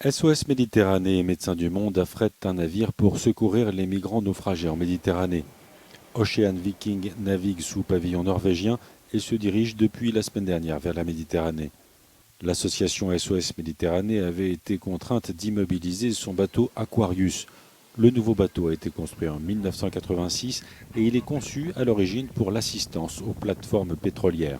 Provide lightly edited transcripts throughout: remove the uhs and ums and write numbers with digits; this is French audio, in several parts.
SOS Méditerranée et Médecins du Monde affrètent un navire pour secourir les migrants naufragés en Méditerranée. Ocean Viking navigue sous pavillon norvégien et se dirige depuis la semaine dernière vers la Méditerranée. L'association SOS Méditerranée avait été contrainte d'immobiliser son bateau Aquarius. Le nouveau bateau a été construit en 1986 et il est conçu à l'origine pour l'assistance aux plateformes pétrolières.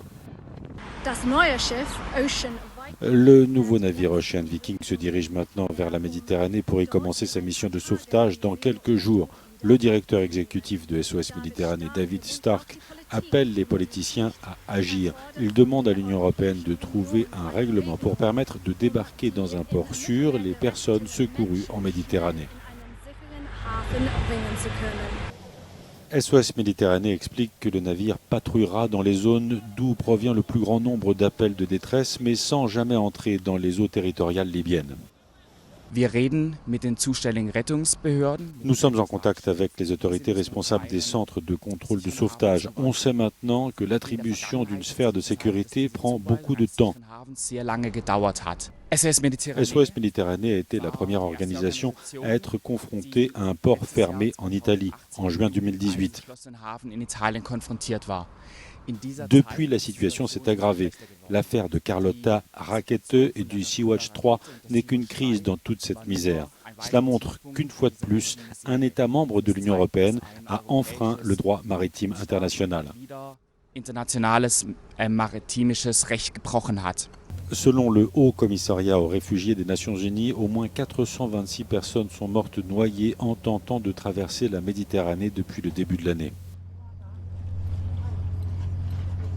Le nouveau navire Ocean Viking se dirige maintenant vers la Méditerranée pour y commencer sa mission de sauvetage dans quelques jours. Le directeur exécutif de SOS Méditerranée, David Stark, appelle les politiciens à agir. Il demande à l'Union européenne de trouver un règlement pour permettre de débarquer dans un port sûr les personnes secourues en Méditerranée. SOS Méditerranée explique que le navire patrouillera dans les zones d'où provient le plus grand nombre d'appels de détresse, mais sans jamais entrer dans les eaux territoriales libyennes. Nous sommes en contact avec les autorités responsables des centres de contrôle de sauvetage. On sait maintenant que l'attribution d'une sphère de sécurité prend beaucoup de temps. SOS Méditerranée a été la première organisation à être confrontée à un port fermé en Italie en juin 2018. Depuis, la situation s'est aggravée. L'affaire de Carlotta Rackete et du Sea-Watch 3 n'est qu'une crise dans toute cette misère. Cela montre qu'une fois de plus, un État membre de l'Union européenne a enfreint le droit maritime international. Selon le Haut Commissariat aux réfugiés des Nations Unies, au moins 426 personnes sont mortes noyées en tentant de traverser la Méditerranée depuis le début de l'année.